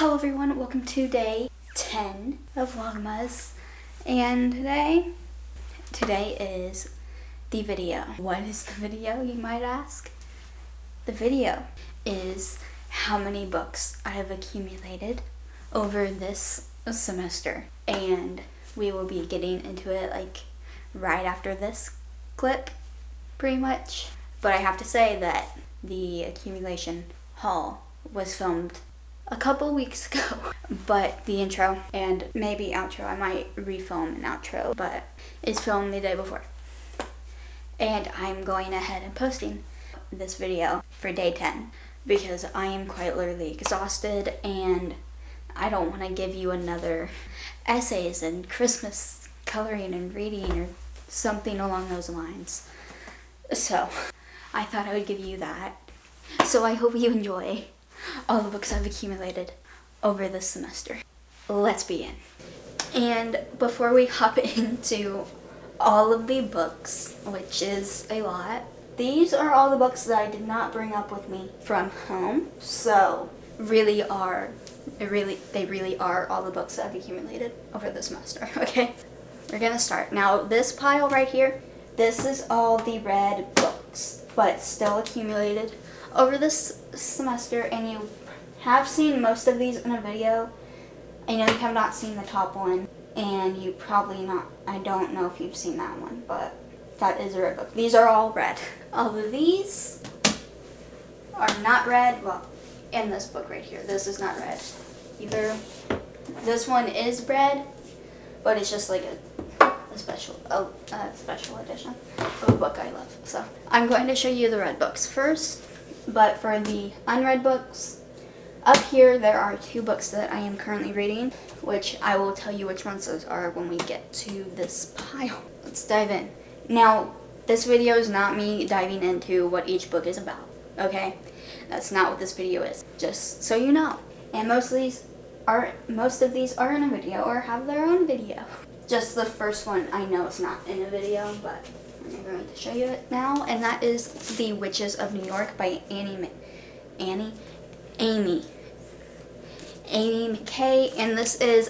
Hello everyone, welcome to day 10 of vlogmas, and today is the video. What is the video, you might ask? The video is how many books I have accumulated over this semester, and we will be getting into it like right after this clip, pretty much. But I have to say that the accumulation haul was filmed a couple weeks ago, but the intro and maybe outro, I might refilm an outro, but it's filmed the day before. And I'm going ahead and posting this video for day 10 because I am quite literally exhausted and I don't want to give you another essays and Christmas coloring and reading or something along those lines. So I thought I would give you that. So I hope you enjoy all the books I've accumulated over this semester. Let's begin. And before we hop into all of the books, which is a lot, these are all the books that I did not bring up with me from home. So they really are all the books that I've accumulated over the semester, okay? We're gonna start. Now this pile right here, this is all the read books, but still accumulated over this semester, and you have seen most of these in a video. I know you have not seen the top one, and you probably not, I don't know if you've seen that one, but that is a read book. These are all read. All of these are not read. Well, in this book right here, this is not read either. This one is read, but it's just like a special edition of a book I love. So I'm going to show you the read books first. But for the unread books, up here there are 2 books that I am currently reading, which I will tell you which ones those are when we get to this pile. Let's dive in. Now, this video is not me diving into what each book is about, okay? That's not what this video is, just so you know. And most of these are in a video or have their own video. Just the first one I know is not in a video, but I'm going to show you it now, and that is The Witches of New York by Amy McKay, and this is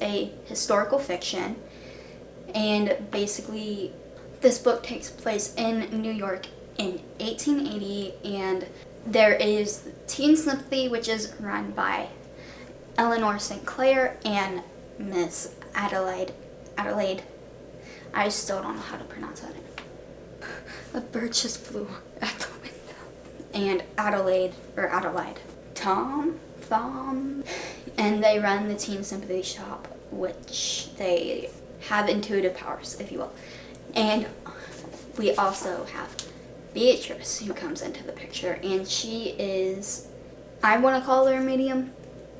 a historical fiction, and basically this book takes place in New York in 1880, and there is Teen Sympathy, which is run by Eleanor St. Clair and Miss Adelaide. I still don't know how to pronounce that name. A bird just flew at the window. And Adelaide, Thom, and they run the Teen Sympathy shop, which they have intuitive powers, if you will. And we also have Beatrice, who comes into the picture, and she is, I want to call her a medium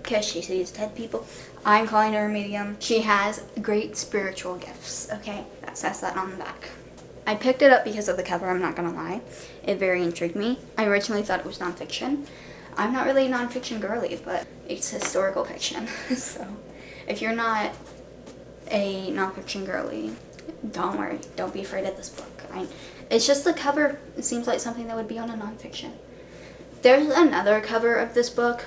because she sees dead people. I'm calling her a medium. She has great spiritual gifts, okay? That says that on the back. I picked it up because of the cover, I'm not gonna lie. It very intrigued me. I originally thought it was nonfiction. I'm not really a nonfiction girly, but it's historical fiction. So if you're not a nonfiction girly, don't worry. Don't be afraid of this book. It's just the cover. It seems like something that would be on a nonfiction. There's another cover of this book,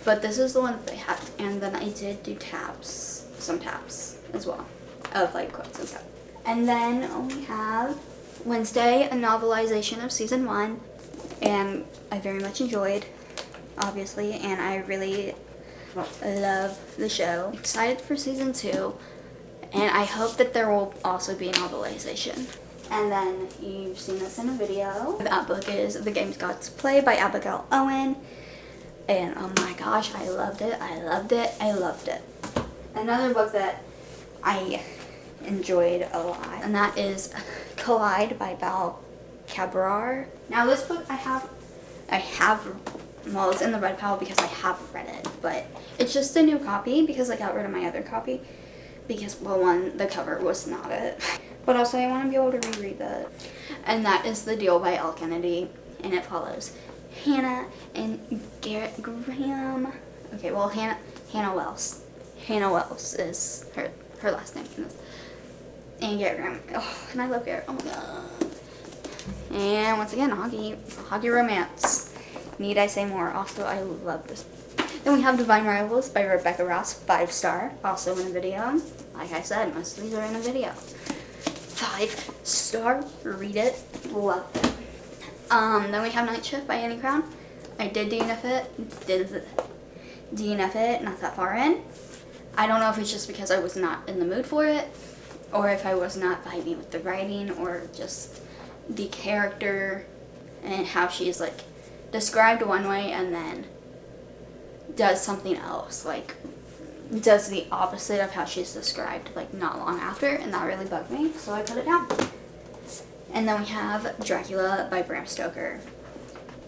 but this is the one that they have, and then I did do some tabs as well, of like quotes and stuff. And then we have Wednesday, a novelization of season 1, and I very much enjoyed, obviously, and I really love the show. Excited for season 2, and I hope that there will also be a novelization. And then you've seen this in a video. That book is The Games Gods Play by Abigail Owen. And oh my gosh, I loved it. Another book that I enjoyed a lot, and that is Collide by Bal Cabrar. Now this book well, it's in the red pile because I have read it, but it's just a new copy because I got rid of my other copy because, well, one, the cover was not it, but also I want to be able to reread that. And that is The Deal by Elle Kennedy, and it follows Hannah and Garrett Graham. Okay, well, Hannah Wells. Hannah Wells is her last name. And Garrett Graham. Oh, and I love Garrett. Oh my god. And once again, hoggy romance. Need I say more? Also, I love this. Then we have Divine Rivals by Rebecca Ross, 5-star, also in a video. Like I said, most of these are in a video. 5-star, read it, love it. Then we have Night Shift by Annie Crown. I did DNF it, not that far in. I don't know if it's just because I was not in the mood for it, or if I was not vibing with the writing, or just the character and how she's like described one way and then does something else, like does the opposite of how she's described like not long after, and that really bugged me, so I put it down. And then we have Dracula by Bram Stoker,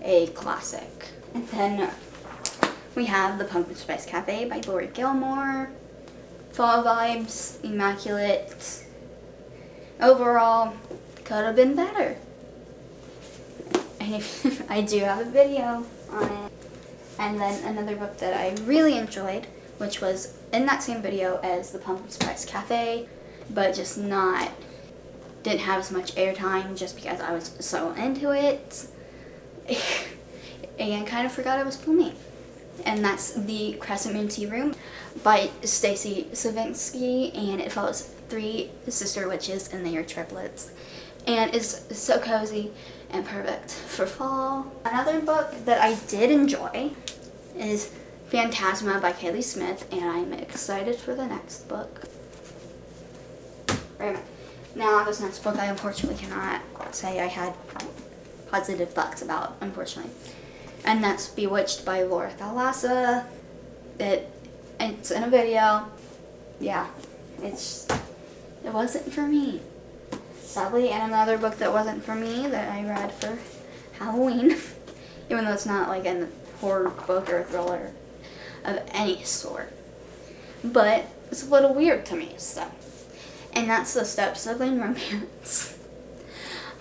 a classic. And then we have The Pumpkin Spice Cafe by Lori Gilmore. Fall vibes, immaculate. Overall, could have been better. And I do have a video on it. And then another book that I really enjoyed, which was in that same video as The Pumpkin Spice Cafe, but just didn't have as much airtime just because I was so into it and kind of forgot I was filming. And that's The Crescent Moon Tea Room by Stacy Savinsky, and it follows 3 sister witches and they are triplets, and it's so cozy and perfect for fall. Another book that I did enjoy is Phantasma by Kaylee Smith, and I'm excited for the next book. Right. Now, this next book I unfortunately cannot say I had positive thoughts about, unfortunately. And that's Bewitched by Laura Thalassa. It's in a video. Yeah, it wasn't for me, sadly. And another book that wasn't for me that I read for Halloween, even though it's not like a horror book or a thriller of any sort, but it's a little weird to me, so. And that's The Step-Sibling Romance,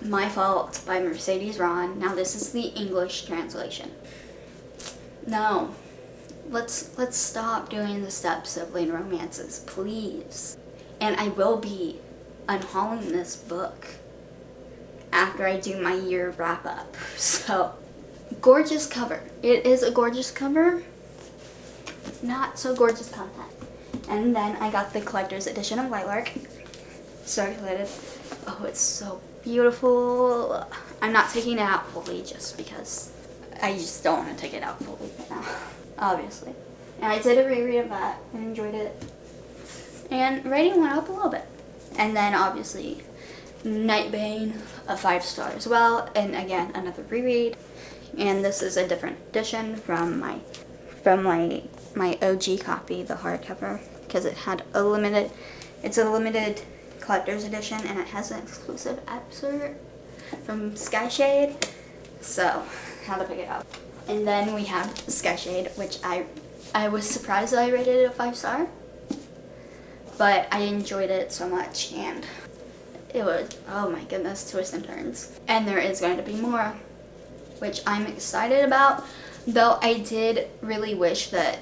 My Fault by Mercedes Ron. Now this is the English translation. No, let's stop doing the step-sibling romances, please. And I will be unhauling this book after I do my year wrap-up. So, gorgeous cover. It is a gorgeous cover. Not so gorgeous content. And then I got the collector's edition of Lilac. So excited. Oh, it's so beautiful. I'm not taking it out fully just because I just don't want to take it out fully right now, obviously. And I did a reread of that and enjoyed it. And rating went up a little bit. And then obviously Nightbane, a 5-star as well. And again, another reread. And this is a different edition from my OG copy, the hardcover, because it had it's a limited collector's edition, and it has an exclusive excerpt from Skyshade, so had to pick it up. And then we have Skyshade, which I was surprised that I rated it a 5-star, but I enjoyed it so much, and it was, oh my goodness, twists and turns. And there is going to be more, which I'm excited about, though I did really wish that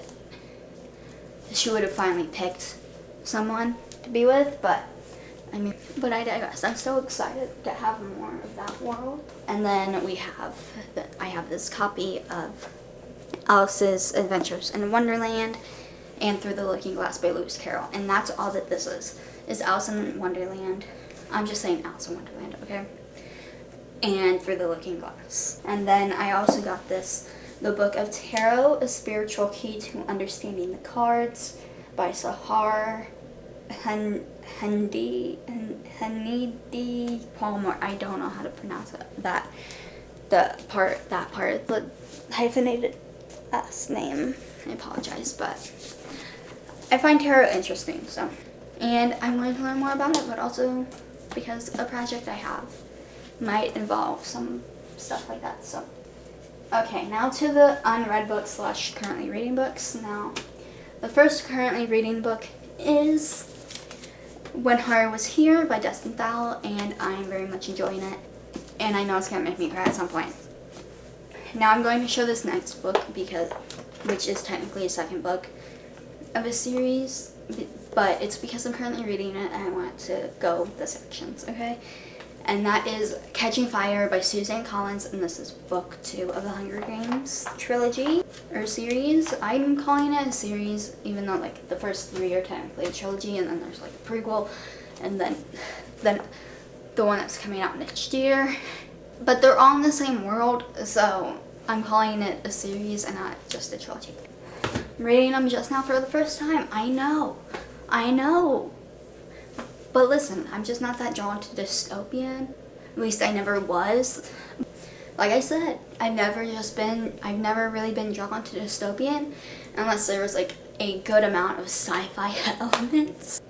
she would have finally picked someone to be with, but I digress. I'm so excited to have more of that world. And then I have this copy of Alice's Adventures in Wonderland and Through the Looking Glass by Lewis Carroll. And that's all that this is Alice in Wonderland. I'm just saying Alice in Wonderland, okay? And Through the Looking Glass. And then I also got The Book of Tarot, A Spiritual Key to Understanding the Cards by Sahar Hanidi Palmer. I don't know how to pronounce it. That part, the hyphenated last name. I apologize, but I find tarot interesting, so. And I'm going to learn more about it, but also because a project I have might involve some stuff like that, so. Okay, now to the unread books / currently reading books. Now, the first currently reading book is When Horror Was Here by Dustin Thal, and I'm very much enjoying it. And I know it's going to make me cry at some point. Now I'm going to show this next book, which is technically a second book of a series, but it's because I'm currently reading it and I want to go the sections, okay? and that is Catching Fire by Suzanne Collins, and this is book 2 of the Hunger Games trilogy or series. I'm calling it a series, even though like the first 3 are technically a trilogy, and then there's like a prequel, and then the one that's coming out next year. But they're all in the same world, so I'm calling it a series and not just a trilogy. I'm reading them just now for the first time. I know. But listen, I'm just not that drawn to dystopian. At least I never was. Like I said, I've never really been drawn to dystopian unless there was like a good amount of sci-fi elements.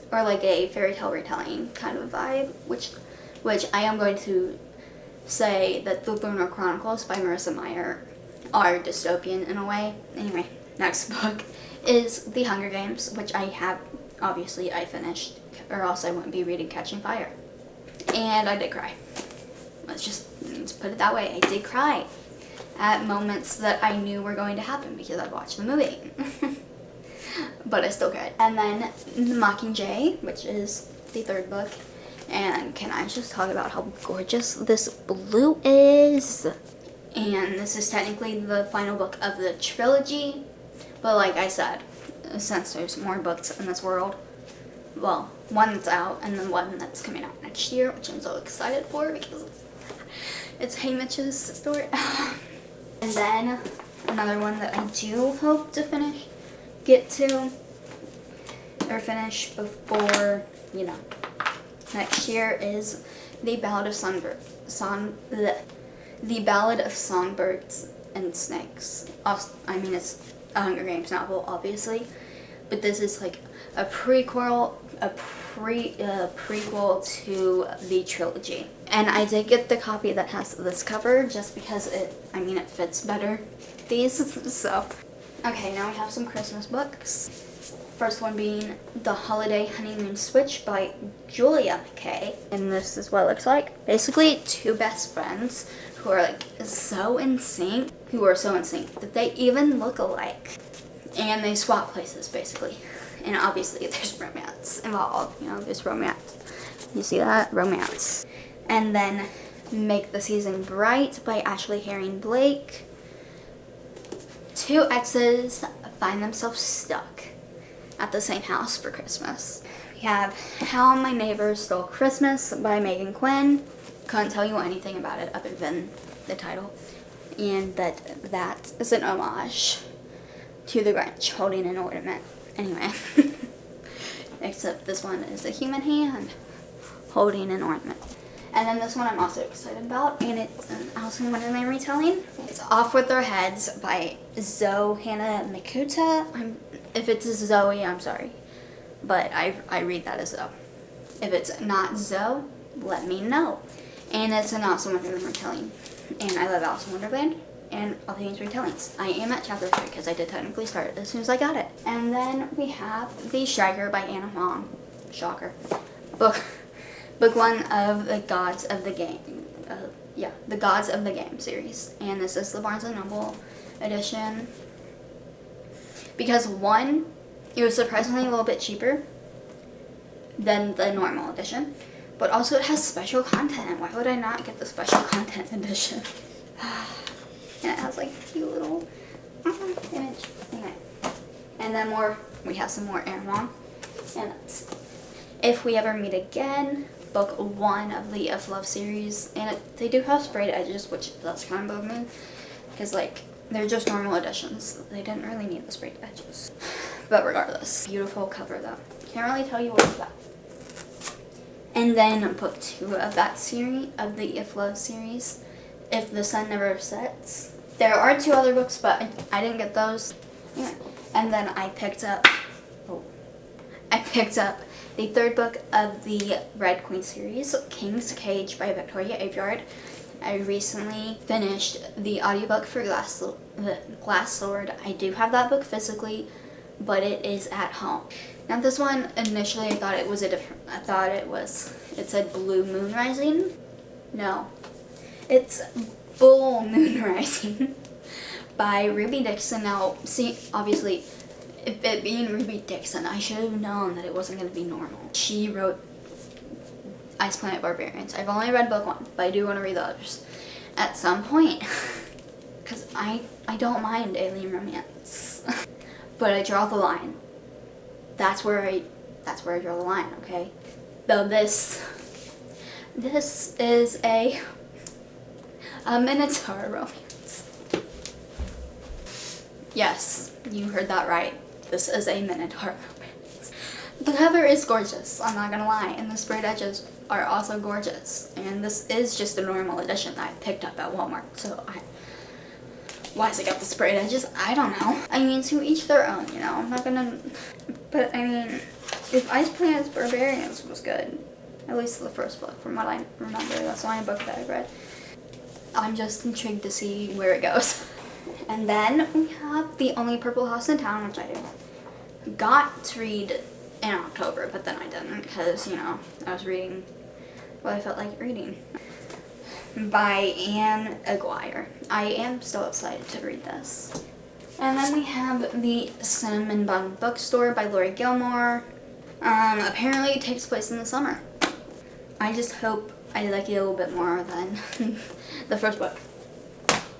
Or like a fairy tale retelling kind of vibe, which I am going to say that the Lunar Chronicles by Marissa Meyer are dystopian in a way. Anyway, next book is The Hunger Games, which I finished, or else I wouldn't be reading Catching Fire. And I did cry. Let's put it that way. I did cry at moments that I knew were going to happen because I watched the movie. But I still cried. And then Mockingjay, which is the 3rd book. And can I just talk about how gorgeous this blue is? And this is technically the final book of the trilogy. But like I said, since there's more books in this world, well, one that's out and then one that's coming out next year, which I'm so excited for because it's Haymitch's story. And then another one that I do hope to finish before, next year is The Ballad of The Ballad of Songbirds and Snakes. I mean, it's a Hunger Games novel, obviously, but this is like a prequel to the trilogy. And I did get the copy that has this cover just because it fits better these. So, okay, now we have some Christmas books. First one being The Holiday Honeymoon Switch by Julia McKay. And this is what it looks like. Basically, 2 best friends who are like so in sync that they even look alike. And they swap places, basically. And obviously there's romance involved. There's romance. You see that? Romance. And then Make the Season Bright by Ashley Herring Blake. 2 exes find themselves stuck at the same house for Christmas. We have How My Neighbor Stole Christmas by Megan Quinn. Couldn't tell you anything about it other than the title. And that is an homage to the Grinch holding an ornament. Anyway. Except this one is a human hand holding an ornament. And then this one I'm also excited about, and it's an Alice in Wonderland retelling. It's Off With Their Heads by Zoe Hannah Mikuta. If it's Zoe, I'm sorry. But I read that as Zoe. If it's not Zoe, let me know. And it's an Alice in Wonderland retelling. And I love Alice in Wonderland and all things retellings. I am at chapter 3 because I did technically start it as soon as I got it. And then we have The Striker by Anna Huang. Shocker. Book 1 of the Gods of the Game. The Gods of the Game series. And this is the Barnes & Noble edition. Because 1, it was surprisingly a little bit cheaper than the normal edition. But also it has special content. Why would I not get the special content edition? And it has like a cute little image. Anyway. And then we have some more Anna Huang. And that's If We Ever Meet Again, book 1 of the If Love series. And they do have sprayed edges, which that's kind of bugged me. Because they're just normal editions. They didn't really need the sprayed edges. But regardless, beautiful cover though. Can't really tell you what it's about. And then book 2 of that series, of the If Love series, If the Sun Never Sets. There are 2 other books, but I didn't get those. Yeah. And then I picked up the 3rd book of the Red Queen series, King's Cage by Victoria Aveyard. I recently finished the audiobook for Glass Sword. I do have that book physically, but it is at home. Now this one, initially I thought it said Blue Moon Rising. No, it's Bull Moon Rising by Ruby Dixon. Now, see, obviously, if it being Ruby Dixon, I should have known that it wasn't going to be normal. She wrote, Ice Planet Barbarians. I've only read book 1, but I do want to read the others at some point. Because I don't mind alien romance. But I draw the line. That's where I draw the line, okay? Though this is a Minotaur romance. Yes, you heard that right. This is a Minotaur romance. The cover is gorgeous, I'm not gonna lie, and the sprayed edges are also gorgeous. And this is just a normal edition that I picked up at Walmart, so why has it got the sprayed edges? I don't know. I mean, to each their own, you know. I'm not gonna... But, I mean, if Ice Planet Barbarians was good, at least the first book, from what I remember, that's the only book that I read, I'm just intrigued to see where it goes. And then we have The Only Purple House in Town, which I got to read in October, but then I didn't because, you know, I was reading what I felt like reading. By Anne Aguirre. I am still excited to read this. And then we have The Cinnamon Bun Bookstore by Lori Gilmore. Apparently it takes place in the summer. I just hope I like it a little bit more than the first book.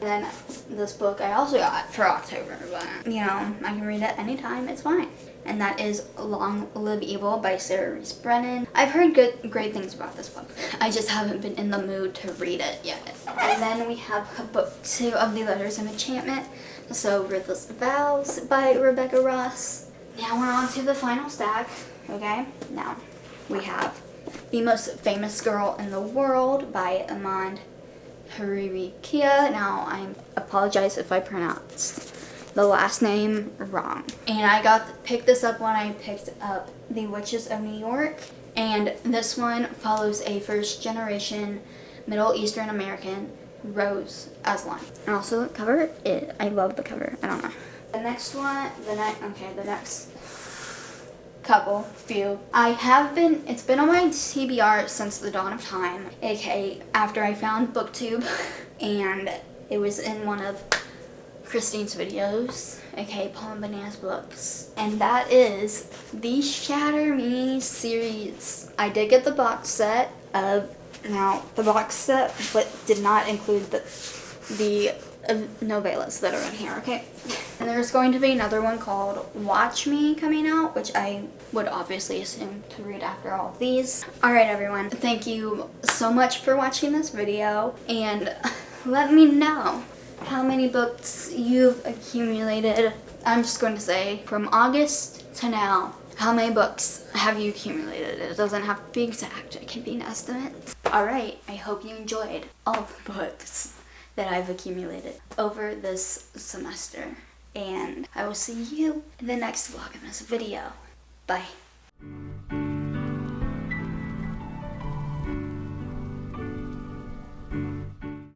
And then this book I also got for October, but you know, I can read it anytime, it's fine. And that is Long Live Evil by Sarah Reese Brennan. I've heard great things about this book. I just haven't been in the mood to read it yet. And then we have book 2 of The Letters of Enchantment, so Ruthless Vows by Rebecca Ross. Now we're on to the final stack, okay? Now we have The Most Famous Girl in the World by Amand Hariri Kia. Now I apologize if I pronounced the last name wrong. And I picked this up when I picked up The Witches of New York. And this one follows a first-generation Middle Eastern American, Rose Aslan. And also the cover, I love the cover. I don't know. The next one, the next few. It's been on my TBR since the dawn of time, aka after I found BookTube, and it was in one of Christine's videos, aka Paul and Bananas Books, and that is the Shatter Me series. I did get the box set of, now the box set but did not include the novellas that are in here, okay? And there's going to be another one called Watch Me coming out, which I would obviously assume to read after all of these. Alright everyone, thank you so much for watching this video, and let me know how many books you've accumulated. I'm just going to say from August to now, how many books have you accumulated? It doesn't have to be exact, it can be an estimate. Alright, I hope you enjoyed all the books that I've accumulated over this semester. And I will see you in the next Vlogmas video. Bye.